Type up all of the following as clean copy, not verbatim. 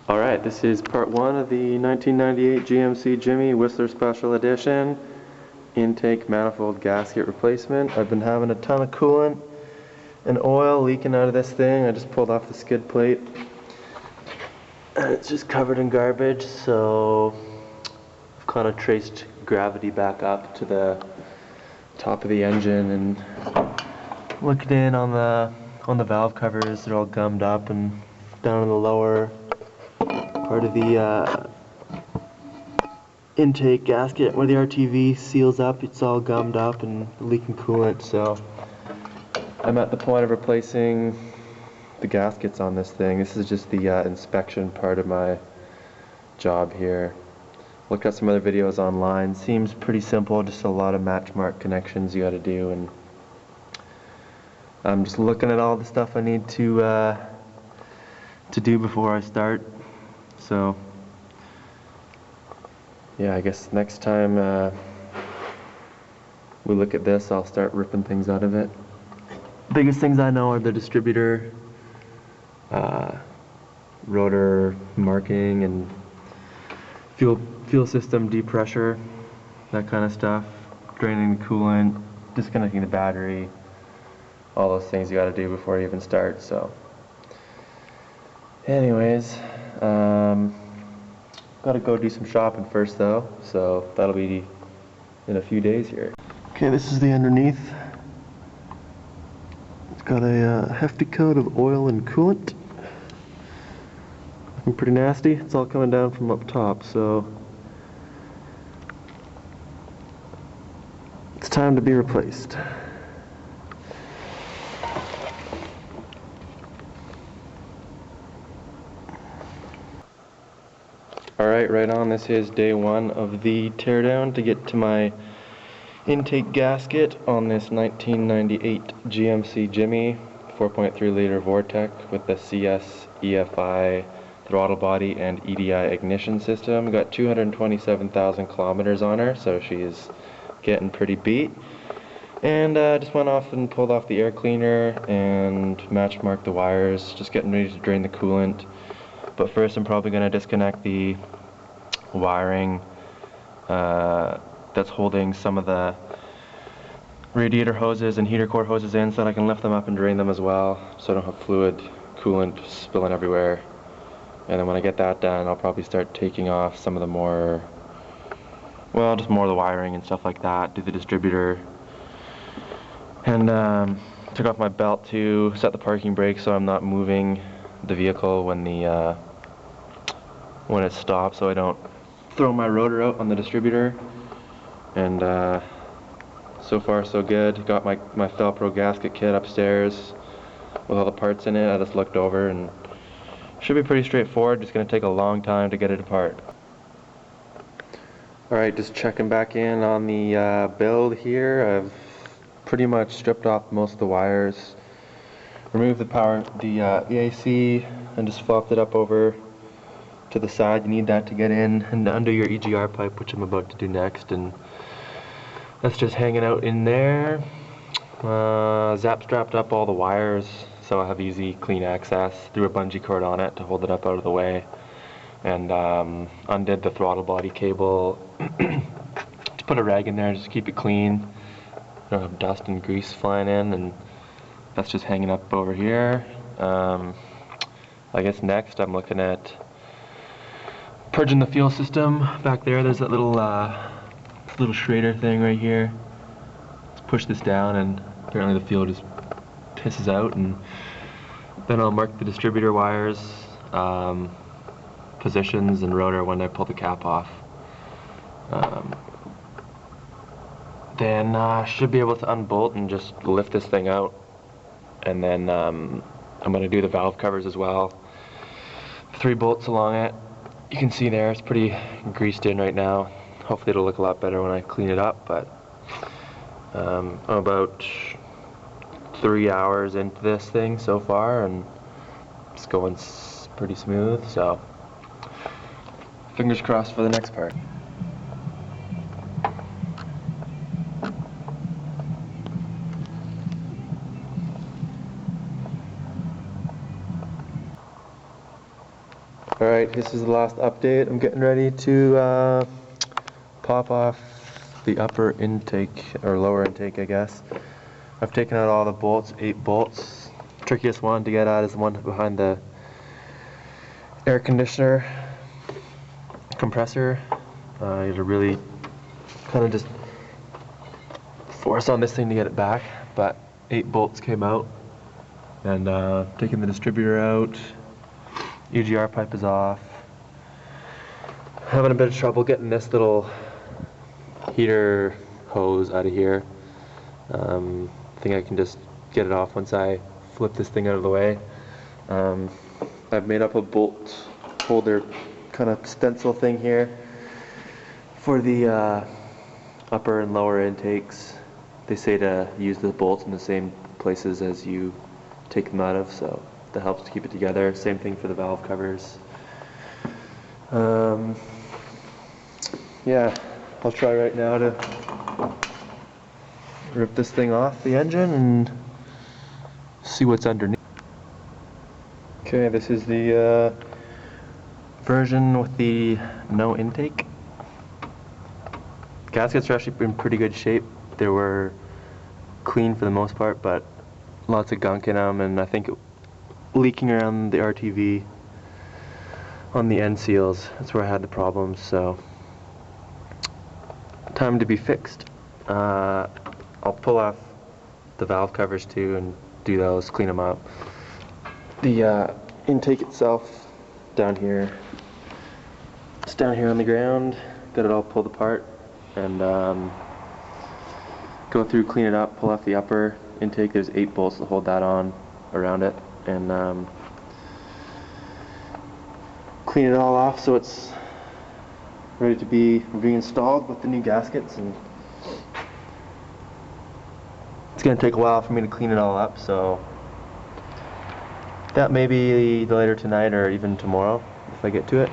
Alright, this is part one of the 1998 GMC Jimmy Whistler Special Edition intake manifold gasket replacement. I've been having a ton of coolant and oil leaking out of this thing. I just pulled off the skid plate and it's just covered in garbage, so I've kind of traced gravity back up to the top of the engine and looked in on the valve covers. They're all gummed up, and down in the lower part of the intake gasket where the RTV seals up, it's all gummed up and leaking coolant. So I'm at the point of replacing the gaskets on this thing. This is just the inspection part of my job here. Looked at some other videos online. Seems pretty simple, just a lot of match mark connections you got to do, and I'm just looking at all the stuff I need to do before I start. So yeah, I guess next time we look at this, I'll start ripping things out of it. Biggest things I know are the distributor, rotor marking, and fuel system depressure, that kind of stuff. Draining the coolant, disconnecting the battery, all those things you got to do before you even start. So anyways, gotta go do some shopping first though, so that'll be in a few days here. Okay, this is the underneath. It's got a hefty coat of oil and coolant. Looking pretty nasty. It's all coming down from up top, so it's time to be replaced. Alright, right on. This is day one of the teardown to get to my intake gasket on this 1998 GMC Jimmy 4.3 liter Vortec with the CSEFI throttle body and EDI Ignition system. Got 227,000 kilometers on her, so she's getting pretty beat. And just went off and pulled off the air cleaner and match marked the wires, just getting ready to drain the coolant. But first I'm probably going to disconnect the wiring that's holding some of the radiator hoses and heater core hoses in, so that I can lift them up and drain them as well, so I don't have fluid coolant spilling everywhere. And then when I get that done, I'll probably start taking off some of the more of the wiring and stuff like that, do the distributor, and took off my belt to set the parking brake so I'm not moving the vehicle when it stops, so I don't throw my rotor out on the distributor. And so far so good. Got my Felpro gasket kit upstairs with all the parts in it. I just looked over and should be pretty straightforward. Just going to take a long time to get it apart. Alright, just checking back in on the build here. I've pretty much stripped off most of the wires, removed the AC, and just flopped it up over to the side. You need that to get in and under your EGR pipe, which I'm about to do next, and that's just hanging out in there. Zap strapped up all the wires so I have easy, clean access. Threw a bungee cord on it to hold it up out of the way, and undid the throttle body cable. Just put a rag in there just to keep it clean. Don't have dust and grease flying in, and that's just hanging up over here. I guess next I'm looking at purging the fuel system. Back there, there's that little Schrader thing right here. Let's push this down, and apparently the fuel just pisses out. And then I'll mark the distributor wires, positions, and rotor when I pull the cap off. Then should be able to unbolt and just lift this thing out. And then I'm going to do the valve covers as well. 3 bolts along it. You can see there, it's pretty greased in right now. Hopefully it'll look a lot better when I clean it up, but I'm about 3 hours into this thing so far, and it's going pretty smooth, so fingers crossed for the next part. Alright, this is the last update. I'm getting ready to pop off the upper intake, or lower intake I guess. I've taken out all the bolts, 8 bolts. Trickiest one to get at is the one behind the air conditioner compressor. You have to really kind of just force on this thing to get it back, but 8 bolts came out. And taking the distributor out, UGR pipe is off. Having a bit of trouble getting this little heater hose out of here. I think I can just get it off once I flip this thing out of the way. I've made up a bolt holder kind of stencil thing here for the upper and lower intakes. They say to use the bolts in the same places as you take them out of, so that helps to keep it together. Same thing for the valve covers. Yeah, I'll try right now to rip this thing off the engine and see what's underneath. Okay, this is the version with the no intake. Gaskets are actually in pretty good shape. They were clean for the most part, but lots of gunk in them, and I think leaking around the RTV on the end seals. That's where I had the problems, so time to be fixed. I'll pull off the valve covers too and do those, clean them up. The intake itself down here, it's down here on the ground. Got it all pulled apart and go through, clean it up, pull off the upper intake. There's 8 bolts to hold that on around it, and clean it all off so it's ready to be reinstalled with the new gaskets. And it's going to take a while for me to clean it all up, so that may be later tonight or even tomorrow if I get to it.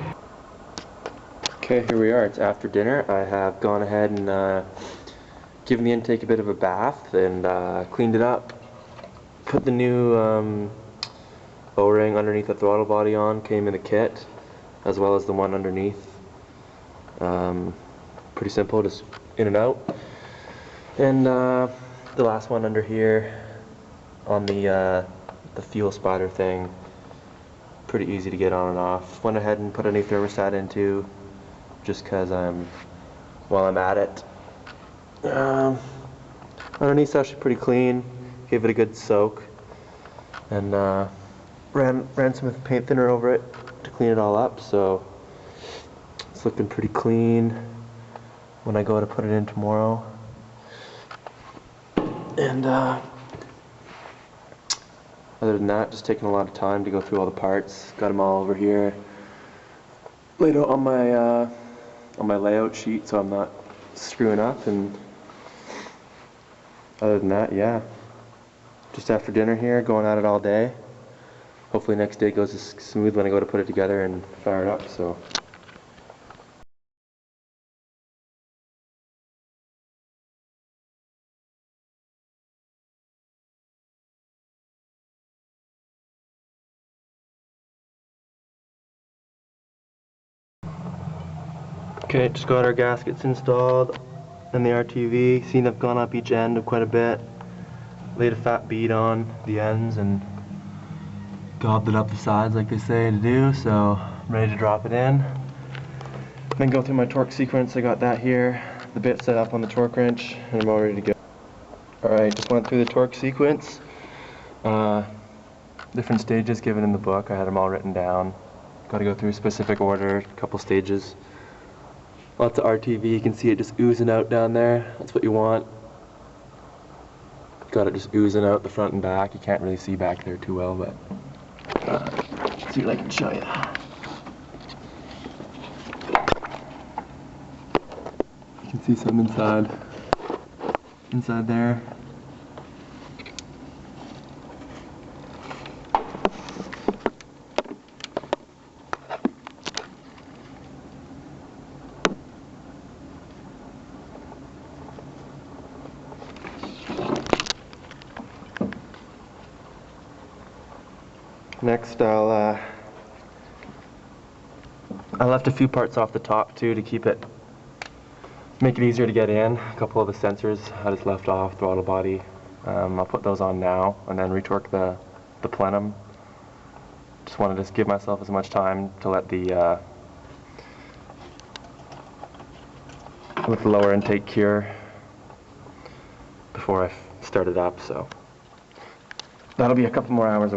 Okay, here we are. It's after dinner. I have gone ahead and given the intake a bit of a bath and cleaned it up. Put the new O-ring underneath the throttle body on, came in the kit, as well as the one underneath. Pretty simple, just in and out. And the last one under here on the fuel spotter thing, pretty easy to get on and off. Went ahead and put a new thermostat in too, just because while I'm at it. Underneath's actually pretty clean. Gave it a good soak, and ran some paint thinner over it to clean it all up. So it's looking pretty clean when I go to put it in tomorrow. And other than that, just taking a lot of time to go through all the parts. Got them all over here, laid out on my layout sheet, so I'm not screwing up. And other than that, yeah, just after dinner here, going at it all day. Hopefully next day goes as smooth when I go to put it together and fire it up. So okay, just got our gaskets installed and the RTV. Seen I've gone up each end quite a bit. Laid a fat bead on the ends and gobbed it up the sides like they say to do, so I'm ready to drop it in. Then go through my torque sequence. I got that here, the bit set up on the torque wrench, and I'm all ready to go. Alright, just went through the torque sequence. Different stages given in the book. I had them all written down. Got to go through a specific order, a couple stages. Lots of RTV, you can see it just oozing out down there. That's what you want. Got it just oozing out the front and back. You can't really see back there too well, but let's see what I can show you. You can see some inside there. Next, I'll I left a few parts off the top too to make it easier to get in. A couple of the sensors I just left off, throttle body. I'll put those on now and then retorque the plenum. Just wanted to give myself as much time to let the lower intake cure before I start it up, so that'll be a couple more hours of work.